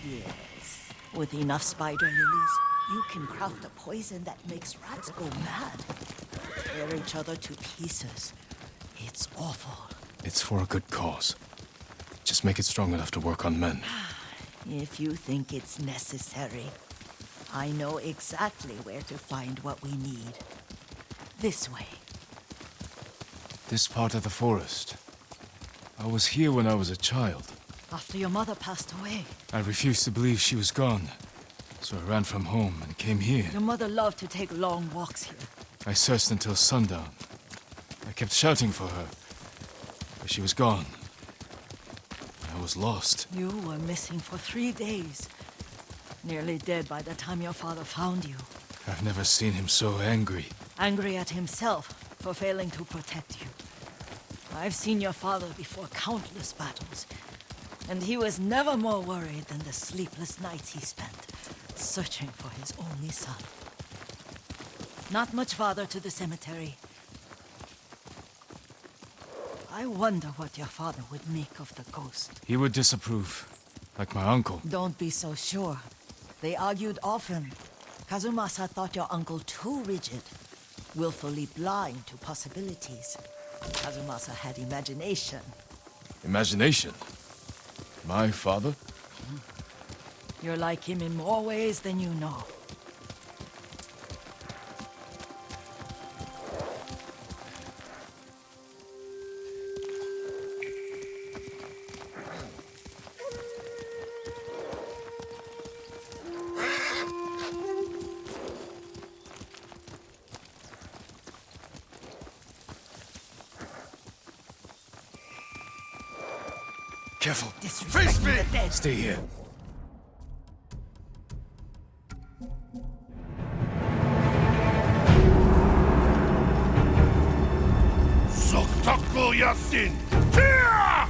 Yes. With enough spider lilies, you can craft a poison that makes rats go mad. Tear each other to pieces. It's awful. It's for a good cause. Just make it strong enough to work on men. If you think it's necessary, I know exactly where to find what we need. This way. This part of the forest. I was here when I was a child. After your mother passed away. I refused to believe she was gone. So I ran from home and came here. Your mother loved to take long walks here. I searched until sundown. I kept shouting for her. But she was gone. I was lost. You were missing for 3 days. Nearly dead by the time your father found you. I've never seen him so angry. Angry at himself for failing to protect you. I've seen your father before countless battles, and he was never more worried than the sleepless nights he spent searching for his only son. Not much farther to the cemetery. I wonder what your father would make of the ghost. He would disapprove, like my uncle. Don't be so sure. They argued often. Kazumasa thought your uncle too rigid, willfully blind to possibilities. Kazumasa had imagination. Imagination? My father? You're like him in more ways than you know. Careful. Face me! Stay here. Soktaku Yasin! Tia!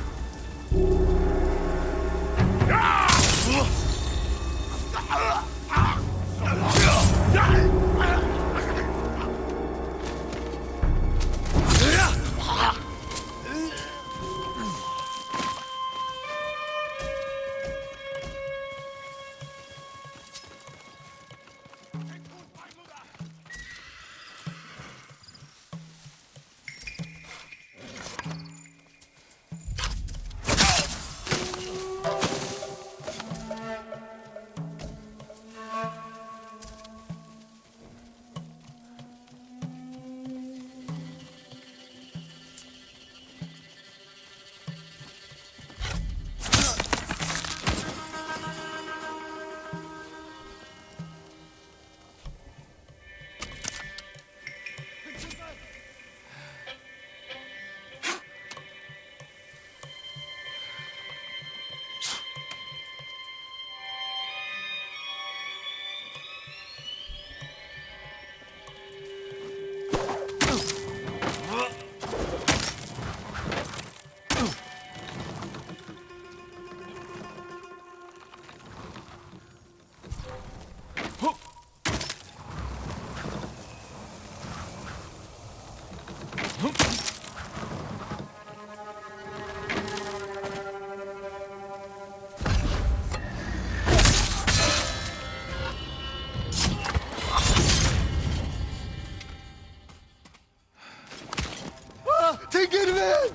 Take it, man!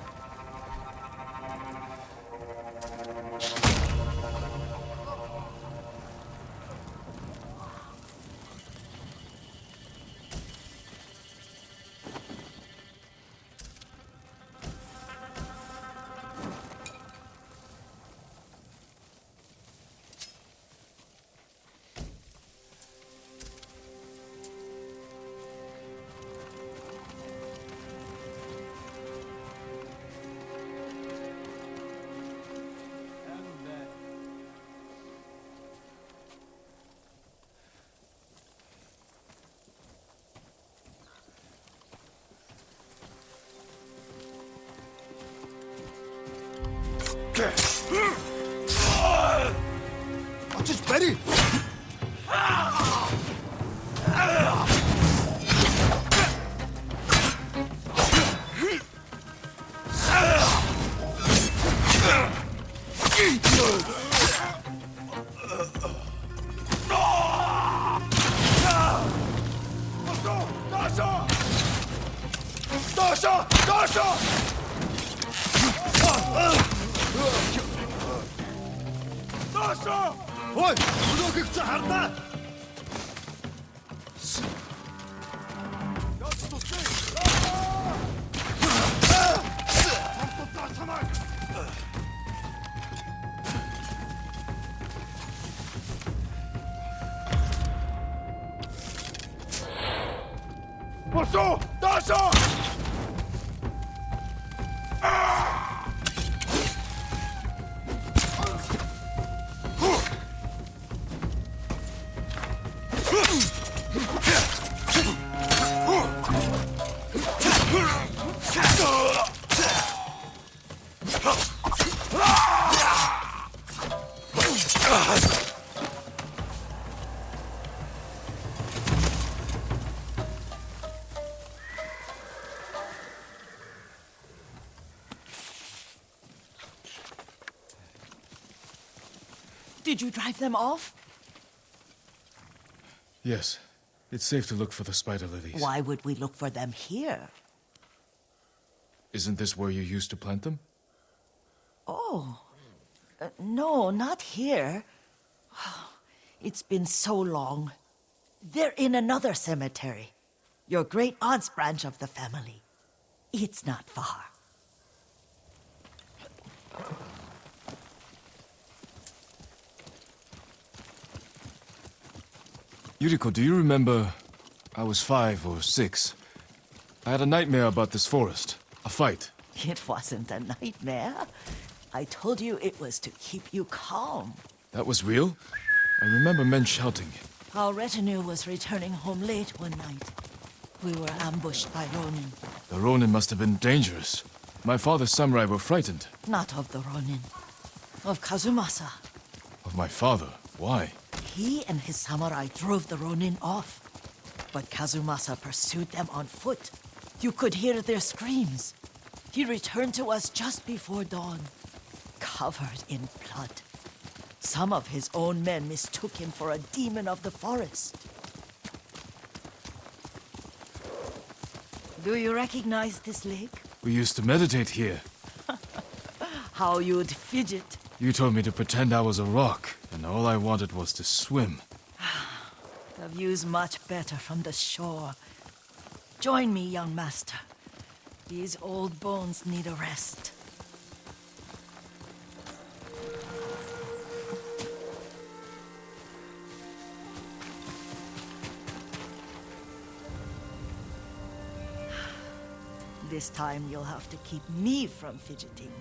I'm just ready! Dasha! Dasha! Dasha! Ой, өнөөгч хардаа. Яс тустай. Хамтдаа чамайг. Босо! Dasha! Did you drive them off? Yes. It's safe to look for the spider lilies. Why would we look for them here? Isn't this where you used to plant them? Oh. No, not here. It's been so long. They're in another cemetery. Your great-aunt's branch of the family. It's not far. Yuriko, do you remember? I was 5 or 6. I had a nightmare about this forest. A fight. It wasn't a nightmare. I told you it was to keep you calm. That was real? I remember men shouting. Our retinue was returning home late one night. We were ambushed by Ronin. The Ronin must have been dangerous. My father's samurai were frightened. Not of the Ronin. Of Kazumasa. Of my father? Why? He and his samurai drove the Ronin off. But Kazumasa pursued them on foot. You could hear their screams. He returned to us just before dawn, covered in blood. Some of his own men mistook him for a demon of the forest. Do you recognize this lake? We used to meditate here. How you'd fidget. You told me to pretend I was a rock, and all I wanted was to swim. The view's much better from the shore. Join me, young master. These old bones need a rest. This time you'll have to keep me from fidgeting.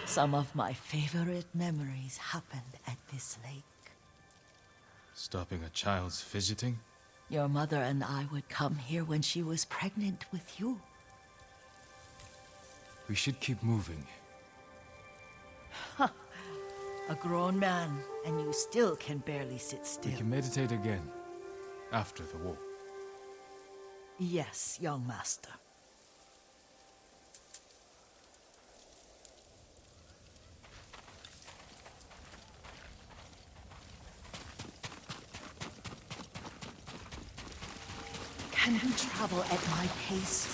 Some of my favorite memories happened at this lake. Stopping a child's fidgeting? Your mother and I would come here when she was pregnant with you. We should keep moving. A grown man, and you still can barely sit still. We can meditate again. After the war. Yes, young master. Can we travel at my pace?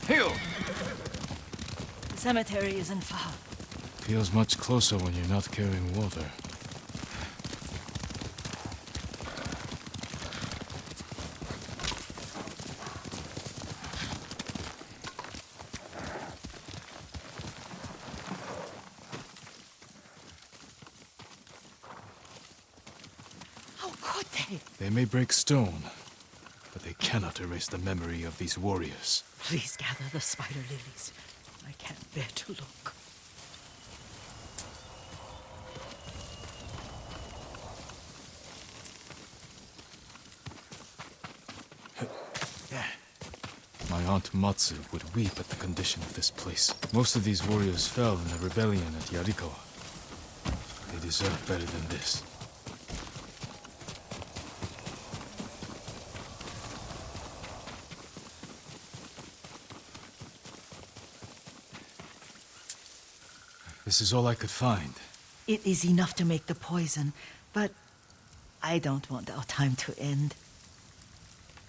Hill! The cemetery isn't far. Feels much closer when you're not carrying water. How could they? They may break stone, but they cannot erase the memory of these warriors. Please gather the spider lilies. I can't bear to look. Aunt Matsu would weep at the condition of this place. Most of these warriors fell in the rebellion at Yarikawa. They deserve better than this. This is all I could find. It is enough to make the poison, but I don't want our time to end.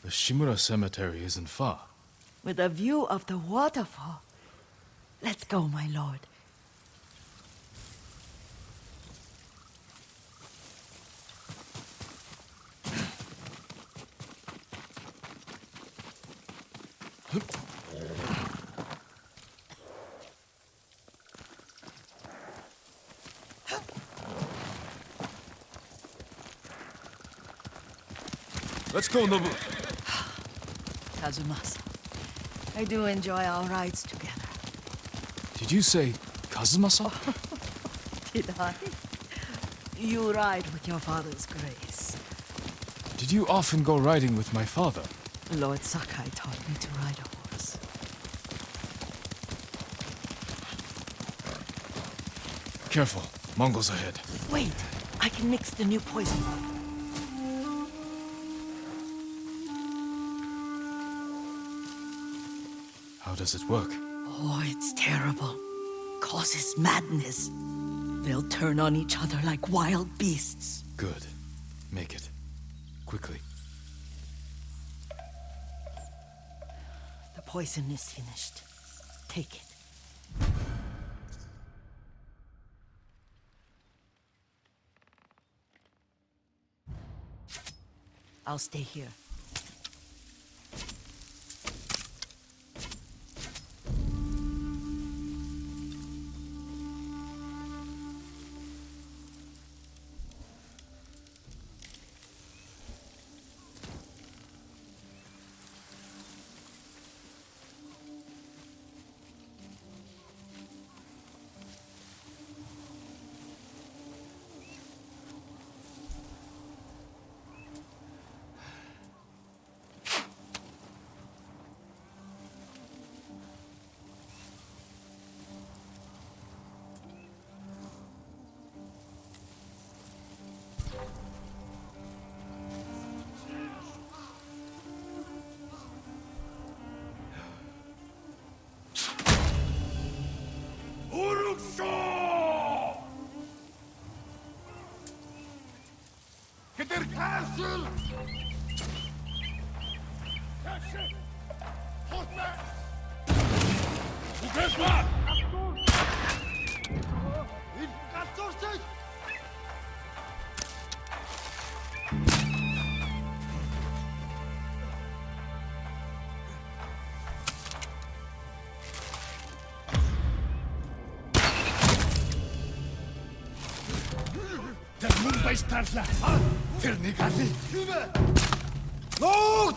The Shimura Cemetery isn't far. With a view of the waterfall. Let's go, my lord. Let's go, Nobu. Kazumasa, I do enjoy our rides together. Did you say Kazumasa? Did I? You ride with your father's grace. Did you often go riding with my father? Lord Sakai taught me to ride a horse. Careful. Mongols ahead. Wait, I can mix the new poison. How does it work? Oh, it's terrible. Causes madness. They'll turn on each other like wild beasts. Good. Make it. Quickly. The poison is finished. Take it. I'll stay here. Get castle! Castle! Hotman! Ukesma! In Katsorsi! Der Mumbai-Startler! Fernigali! Lord!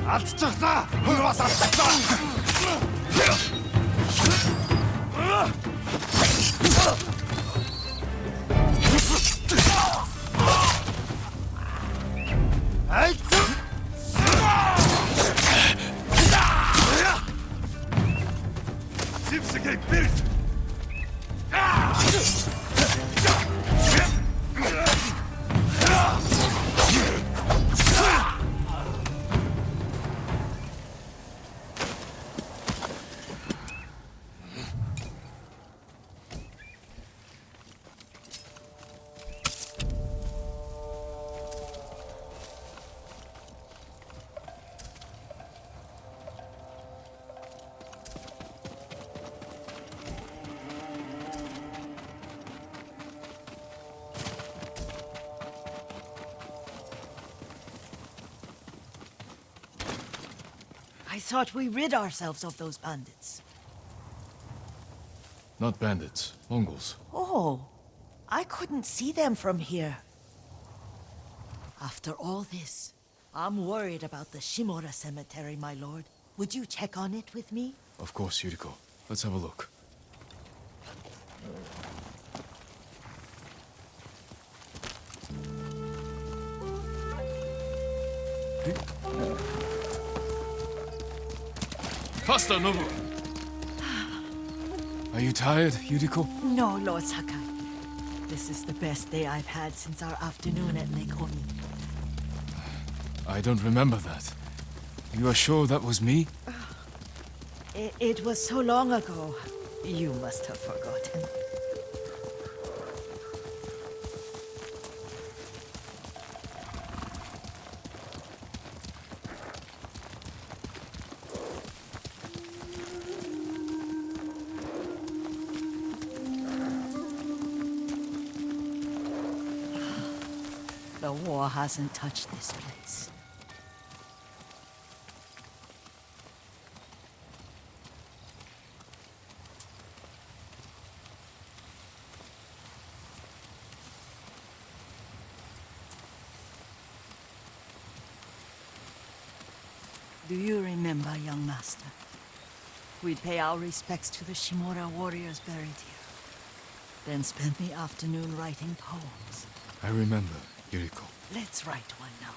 Алдчихлаа! Хүн бас алдчихлаа! Айц! I thought we rid ourselves of those bandits. Not bandits, Mongols. Oh, I couldn't see them from here. After all this, I'm worried about the Shimura cemetery, my lord. Would you check on it with me? Of course, Yuriko. Let's have a look. Faster, Nobu! Are you tired, Yuriko? No, Lord Sakai. This is the best day I've had since our afternoon at Lake Omi. I don't remember that. You are sure that was me? It was so long ago. You must have forgotten. The war hasn't touched this place. Do you remember, young master? We'd pay our respects to the Shimura warriors buried here, then spend the afternoon writing poems. I remember, Yuriko. Let's write one now.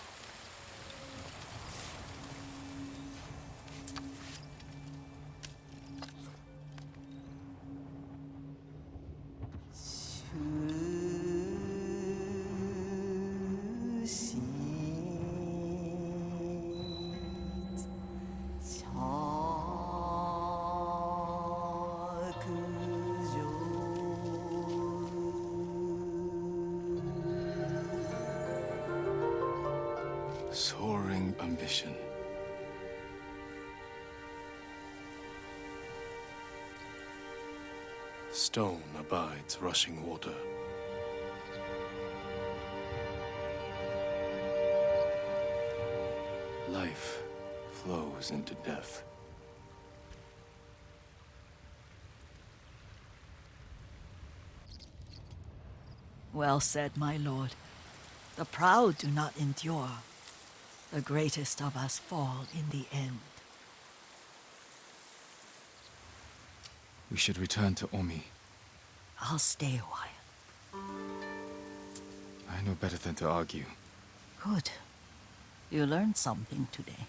Soaring ambition. Stone abides rushing water. Life flows into death. Well said, my lord. The proud do not endure. The greatest of us fall in the end. We should return to Omi. I'll stay a while. I know better than to argue. Good. You learned something today.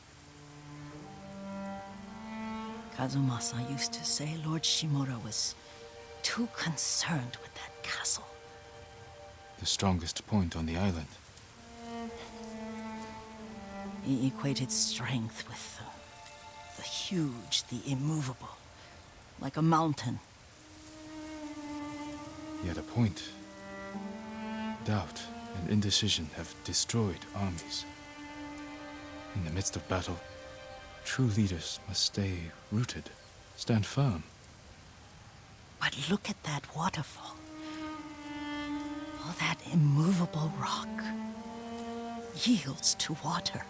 Kazumasa used to say Lord Shimura was too concerned with that castle. The strongest point on the island. He equated strength with the huge, the immovable, like a mountain. Yet a point. Doubt and indecision have destroyed armies. In the midst of battle, true leaders must stay rooted, stand firm. But look at that waterfall. All that immovable rock yields to water.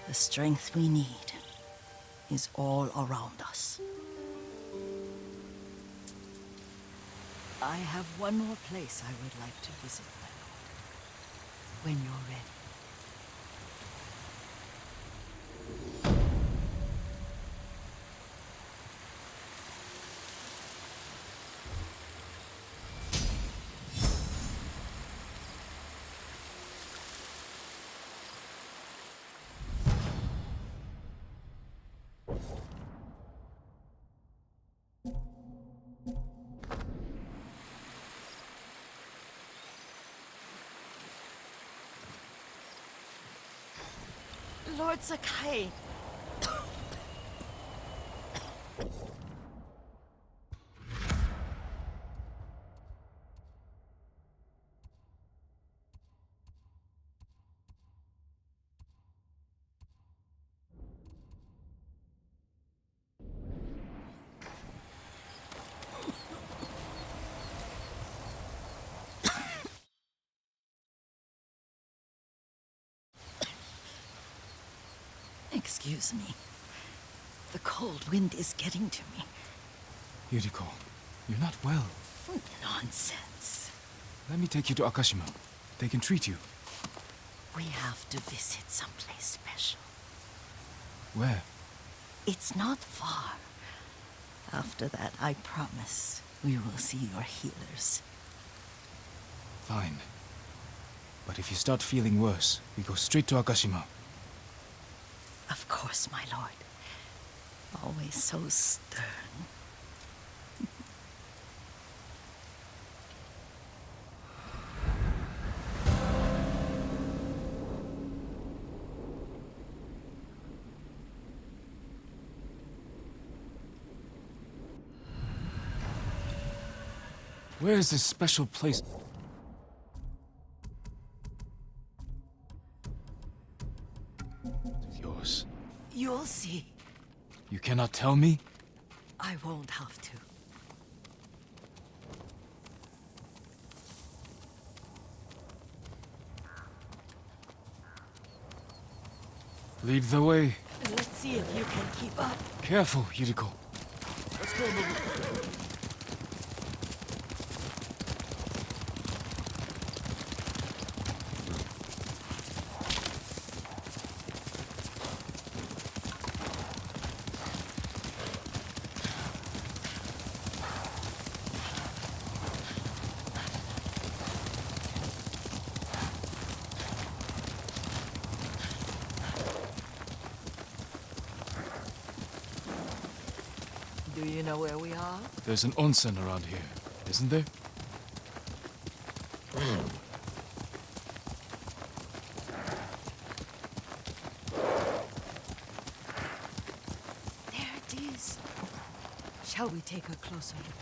The strength we need is all around us. I have one more place I would like to visit, my lord. When you're ready. Lord Sakai. Excuse me. The cold wind is getting to me. Yuriko, you're not well. Nonsense. Let me take you to Akashima. They can treat you. We have to visit someplace special. Where? It's not far. After that, I promise, we will see your healers. Fine. But if you start feeling worse, we go straight to Akashima. Of course, my lord. Always so stern. Where is this special place? Of yours. You'll see. You cannot tell me? I won't have to. Lead the way. Let's see if you can keep up. Careful, Yuriko. Let's go, Nobu. Do you know where we are? There's an onsen around here, isn't there? There it is. Shall we take a closer look?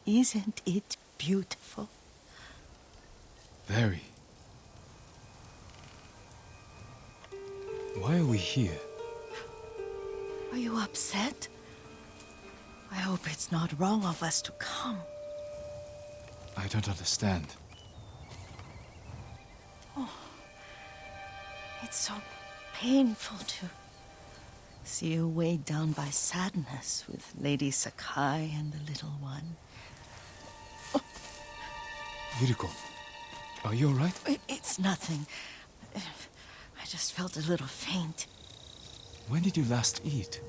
Isn't it beautiful? Very. Why are we here? Are you upset? I hope it's not wrong of us to come. I don't understand. It's so painful to see you weighed down by sadness with Lady Sakai and the little one. Yuriko, are you alright? It's nothing. I just felt a little faint. When did you last eat?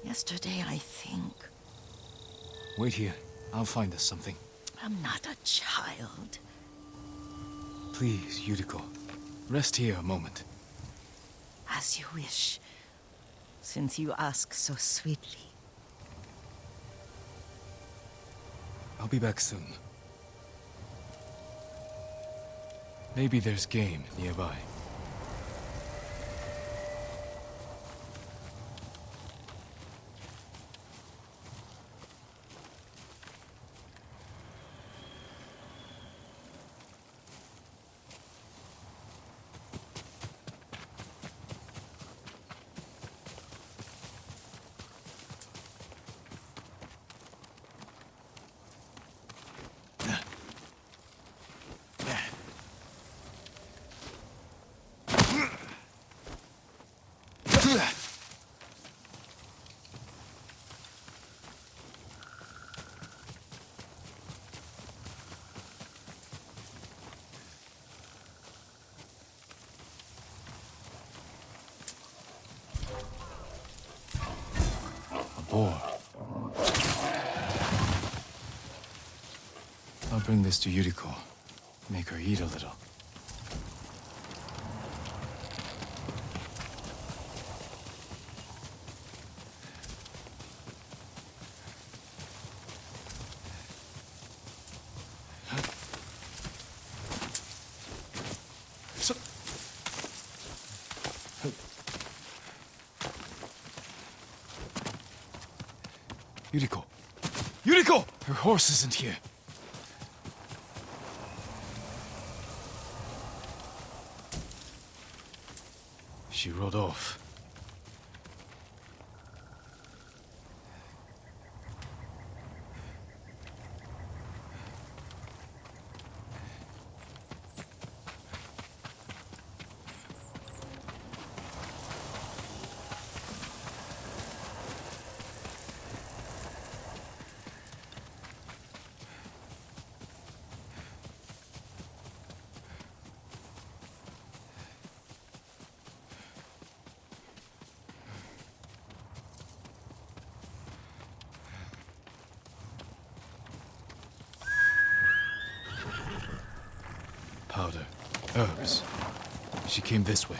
Yesterday, I think. Wait here. I'll find us something. I'm not a child. Please, Yuriko. Rest here a moment. As you wish, since you ask so sweetly. I'll be back soon. Maybe there's game nearby. Boar. I'll bring this to Yuriko. Make her eat a little. Yuriko! Yuriko! Her horse isn't here. She rode off. powder, herbs. She came this way.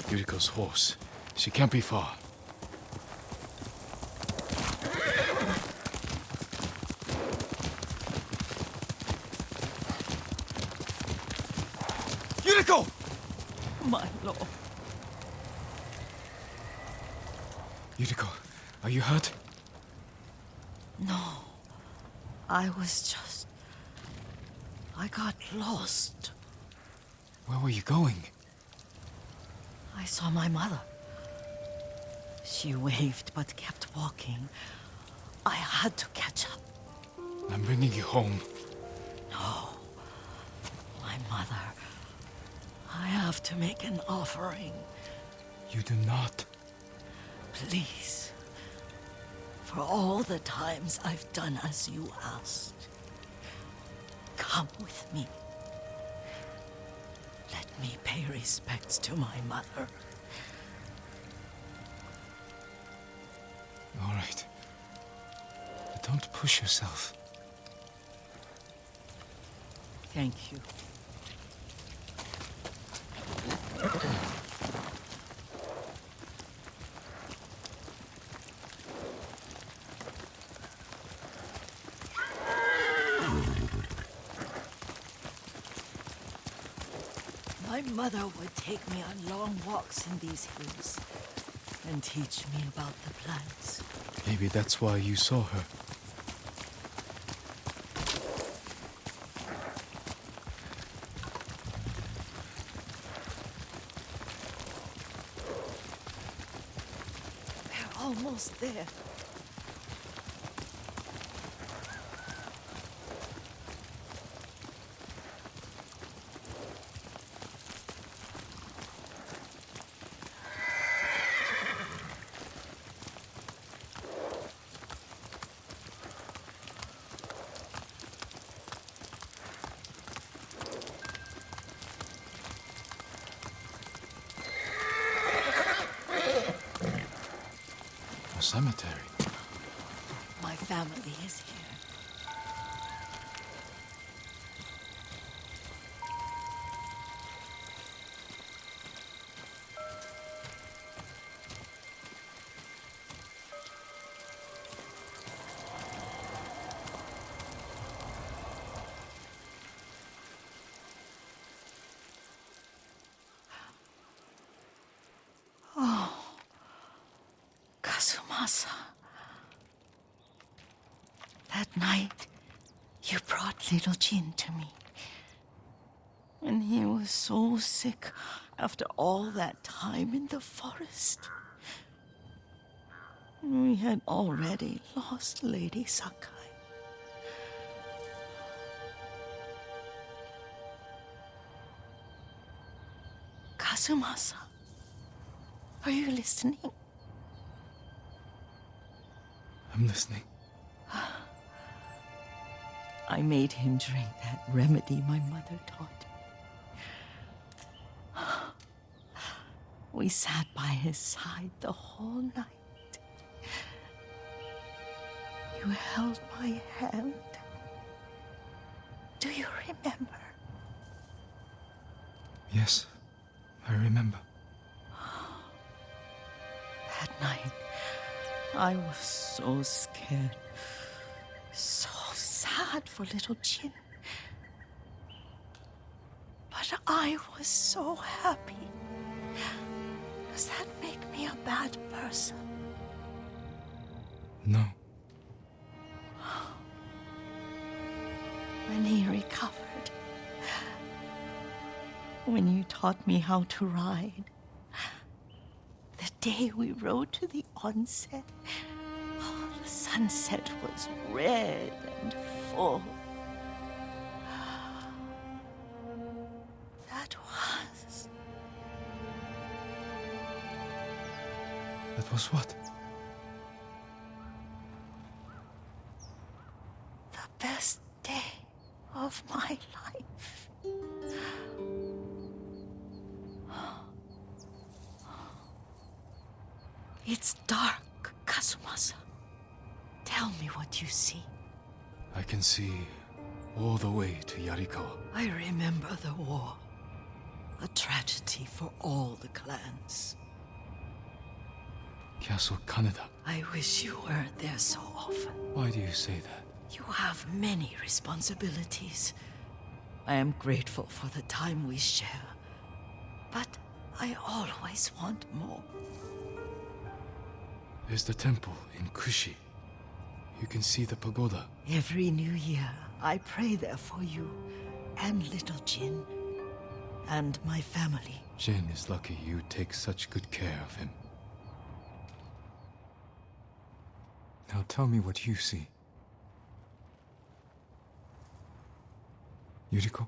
Yuriko's horse. She can't be far. Yuriko! My lord. Yuriko, are you hurt? No. I was just... I got lost. Where were you going? I saw my mother. She waved but kept walking. I had to catch up. I'm bringing you home. No. My mother. I have to make an offering. You do not. Please. For all the times I've done as you asked. Come with me. Let me pay respects to my mother. All right. But don't push yourself. Thank you. My mother would take me on long walks in these hills and teach me about the plants. Maybe that's why you saw her. We're almost there. A cemetery. My family is here. Kazumasa. That night, you brought little Jin to me. And he was so sick after all that time in the forest. We had already lost Lady Sakai. Kazumasa, are you listening? I'm listening. I made him drink that remedy my mother taught me. We sat by his side the whole night. You held my hand. Do you remember? Yes, I remember. That night, I was so scared. So sad for little Jin. But I was so happy. Does that make me a bad person? No. When he recovered, when you taught me how to ride, the day we rode to the onset, oh, the sunset was red and full. That was what? The best day of my life. It's dark, Kazumasa. Tell me what you see. I can see all the way to Yarikawa. I remember the war. A tragedy for all the clans. Castle Kaneda. I wish you weren't there so often. Why do you say that? You have many responsibilities. I am grateful for the time we share. But I always want more. There's the temple in Kushi. You can see the pagoda. Every new year, I pray there for you, and little Jin, and my family. Jin is lucky you take such good care of him. Now tell me what you see. Yuriko?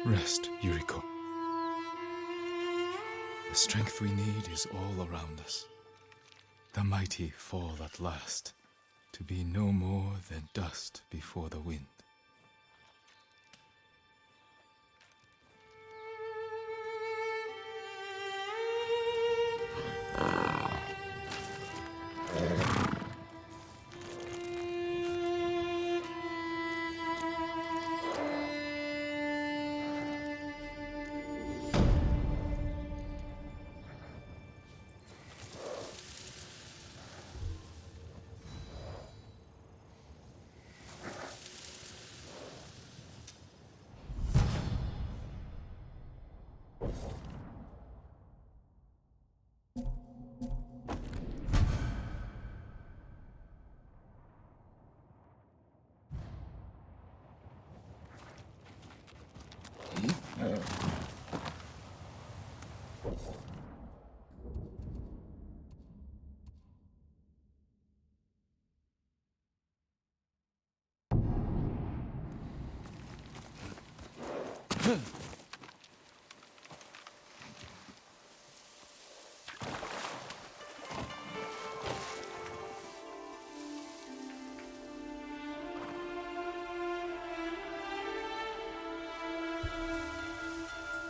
Rest, Yuriko. The strength we need is all around us. The mighty fall at last, to be no more than dust before the wind.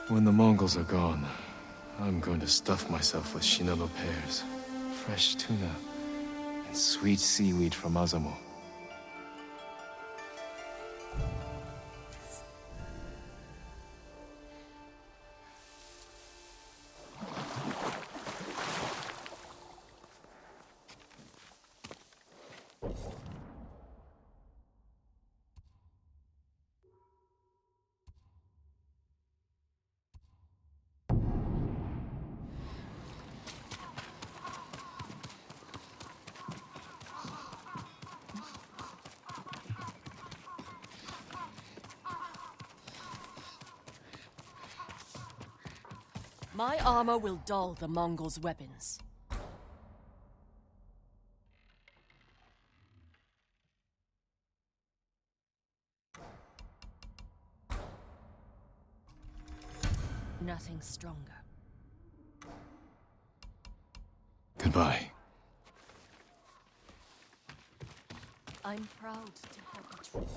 When the Mongols are gone, I'm going to stuff myself with shinono pears, fresh tuna, and sweet seaweed from Azamo. My armor will dull the Mongols' weapons. Nothing stronger. Goodbye. I'm proud to help a true.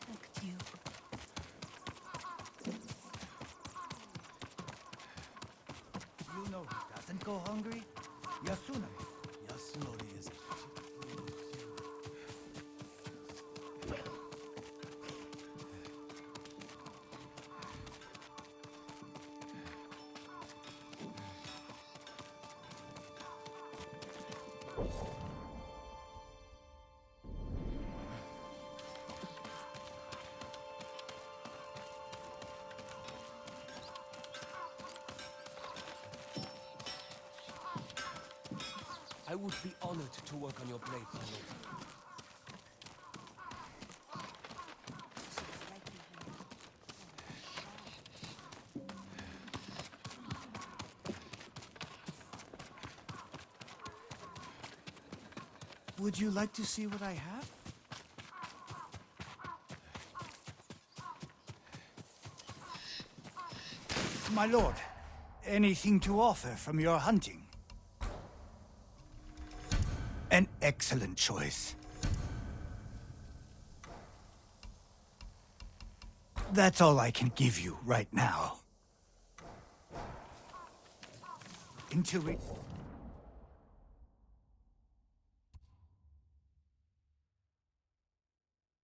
Protect you. You know who doesn't go hungry? Yasunari. Yasunori is... would be honored to work on your blade, my lord. Would you like to see what I have? My lord, anything to offer from your hunting? An excellent choice. That's all I can give you right now. Until we...